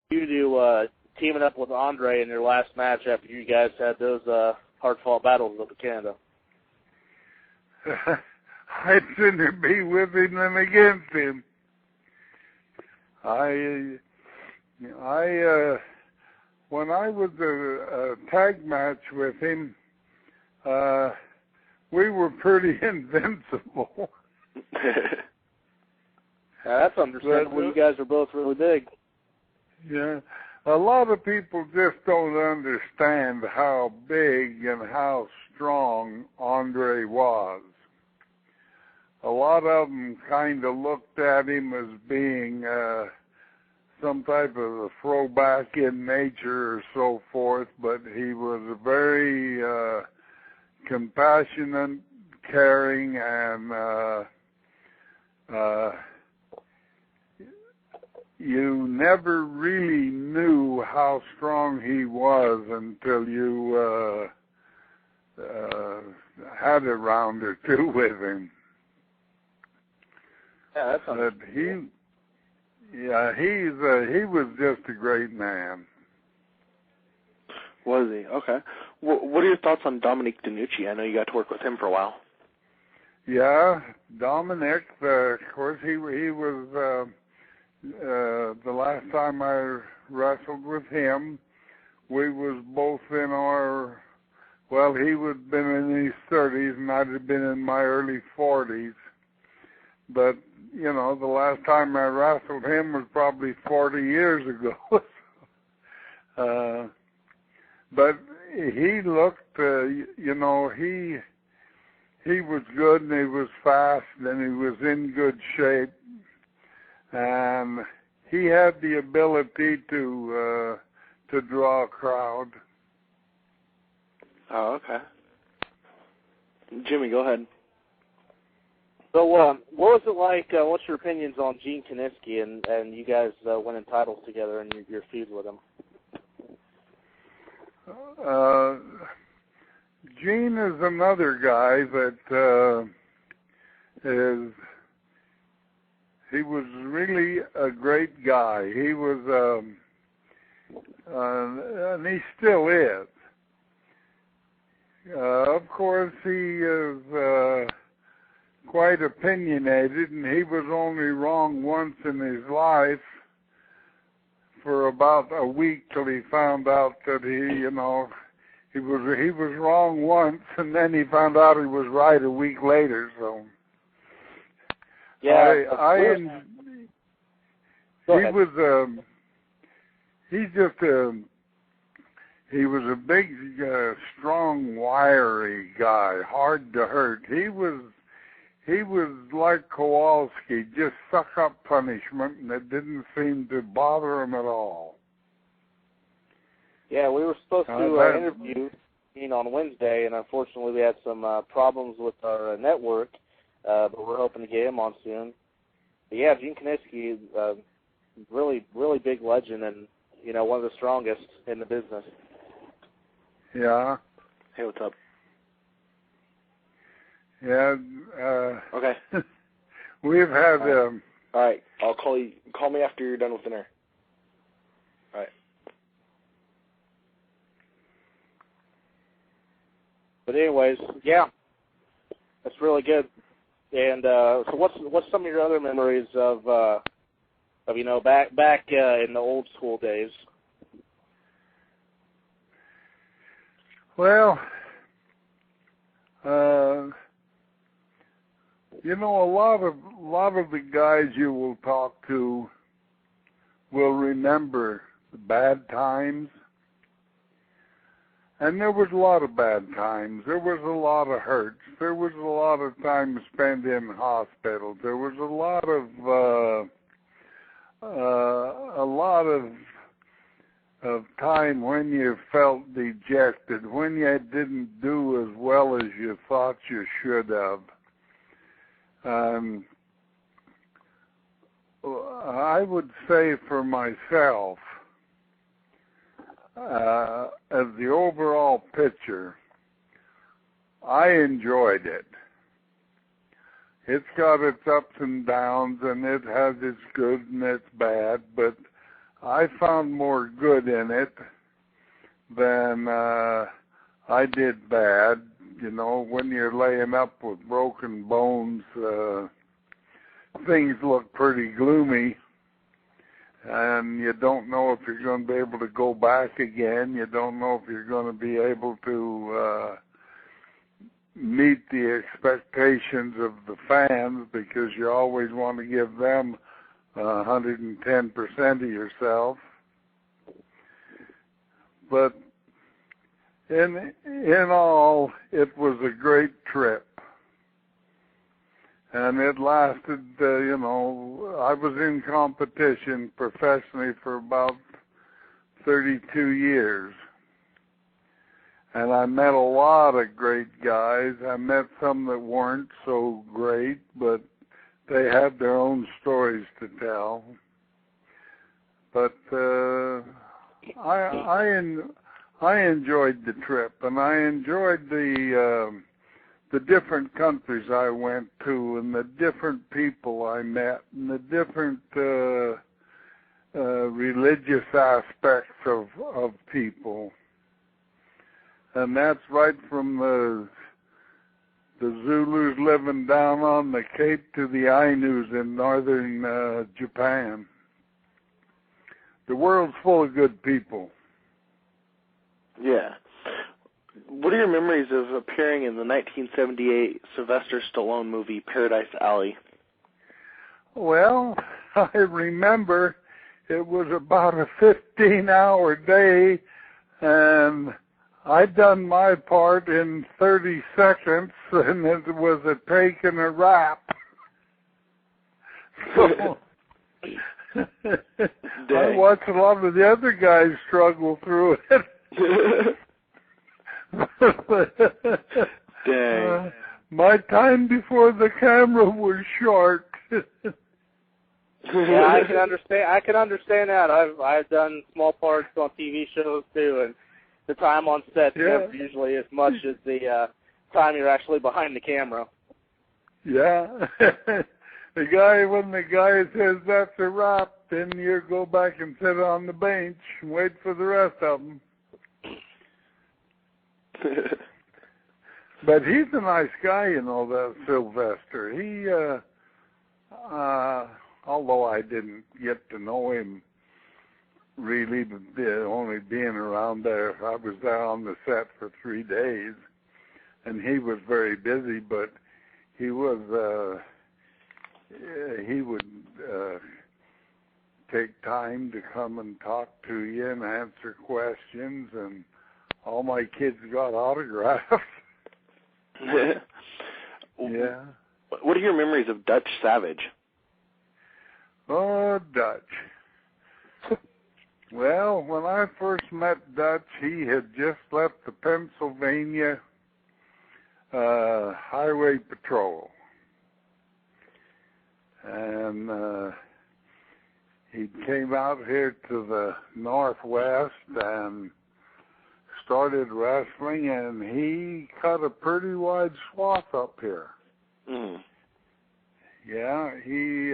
you to teaming up with Andre in your last match after you guys had those hard-fought battles up in Canada? I'd sooner be with him than against him. When I was a tag match with him, we were pretty invincible. That's understandable. You guys are both really big. Yeah. A lot of people just don't understand how big and how strong Andre was. A lot of them kind of looked at him as being some type of a throwback in nature or so forth, but he was a very compassionate, caring, and you never really knew how strong he was until you had a round or two with him. Yeah, that's understandable. He was just a great man. Was he? Okay. What are your thoughts on Dominic DiNucci? I know you got to work with him for a while. Yeah, Dominic, of course, he was, the last time I wrestled with him, we was both in our, well, he would have been in his 30s and I'd have been in my early 40s. But, you know, the last time I wrestled him was probably 40 years ago. But he looked, you know, he was good and he was fast and he was in good shape. And he had the ability to draw a crowd. Oh, okay. Jimmy, go ahead. So, what was it like? What's your opinions on Gene Kiniski and you guys winning titles together and your feud with him? Gene is another guy that he was really a great guy. He was, and he still is. Of course, he is quite opinionated, and he was only wrong once in his life for about a week till he found out that he was wrong once, and then he found out he was right a week later. So yeah, he was a big, strong, wiry guy, hard to hurt. He was like Kowalski, just suck up punishment, and it didn't seem to bother him at all. Yeah, we were supposed to interview Gene on Wednesday, and unfortunately we had some problems with our network, but we're hoping to get him on soon. But yeah, Gene Kiniski is really, really big legend and, you know, one of the strongest in the business. Yeah. Hey, what's up? Yeah. Okay. We've had. All right. I'll call you. Call me after you're done with dinner. All right. But anyways, yeah, that's really good. And so, what's some of your other memories of you know back in the old school days? Well, you know, a lot of the guys you will talk to will remember the bad times. And there was a lot of bad times. There was a lot of hurts. There was a lot of time spent in hospitals. There was a lot of time when you felt dejected, when you didn't do as well as you thought you should have. I would say for myself, as the overall picture, I enjoyed it. It's got its ups and downs, and it has its good and its bad, but I found more good in it than I did bad. You know, when you're laying up with broken bones, things look pretty gloomy, and you don't know if you're going to be able to go back again. You don't know if you're going to be able to meet the expectations of the fans, because you always want to give them 110% of yourself. But in all, it was a great trip. And it lasted, you know, I was in competition professionally for about 32 years. And I met a lot of great guys. I met some that weren't so great, but they had their own stories to tell. But I enjoyed the trip, and I enjoyed the different countries I went to, and the different people I met, and the different religious aspects of people. And that's right from the Zulus living down on the Cape to the Ainus in northern Japan. The world's full of good people. Yeah. What are your memories of appearing in the 1978 Sylvester Stallone movie Paradise Alley? Well, I remember it was about a 15-hour day, and I'd done my part in 30 seconds, and it was a take and a wrap. So I watched a lot of the other guys struggle through it. Dang. My time before the camera was short. Yeah, I can understand that. I've done small parts on TV shows too, and the time on set is usually as much as the time you're actually behind the camera. Yeah. When the guy says that's a wrap, then you go back and sit on the bench and wait for the rest of them. But he's a nice guy, you know, that Sylvester. He, although I didn't get to know him really, only being around there, I was there on the set for 3 days, and he was very busy, but he was, he would take time to come and talk to you and answer questions, and all my kids got autographs. Yeah. What are your memories of Dutch Savage? Oh, Dutch. Well, when I first met Dutch, he had just left the Pennsylvania Highway Patrol. And he came out here to the Northwest and started wrestling, and he cut a pretty wide swath up here. Mm. Yeah, he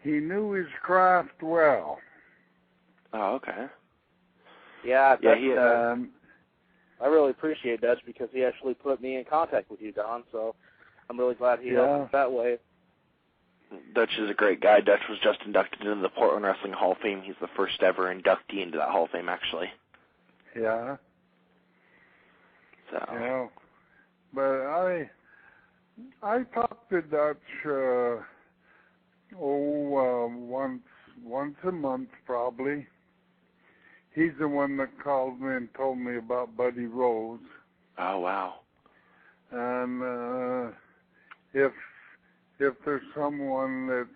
knew his craft well. Oh, okay. Yeah, Yeah. I really appreciate Dutch because he actually put me in contact with you, Don. So I'm really glad he helped us that way. Dutch is a great guy. Dutch was just inducted into the Portland Wrestling Hall of Fame. He's the first ever inductee into that Hall of Fame, actually. Yeah. So. Yeah. But I talked to Dutch once a month probably. He's the one that called me and told me about Buddy Rose. Oh, wow. And if there's someone that's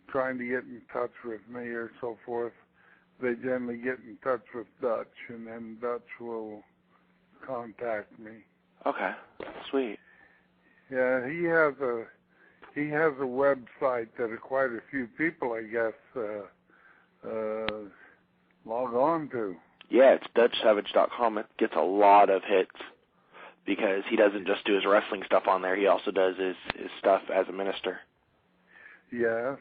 trying to get in touch with me or so forth, they generally get in touch with Dutch, and then Dutch will contact me. Okay, sweet. Yeah, he has a website that quite a few people, I guess, log on to. Yeah, it's DutchSavage.com. It gets a lot of hits because he doesn't just do his wrestling stuff on there. He also does his stuff as a minister. Yes.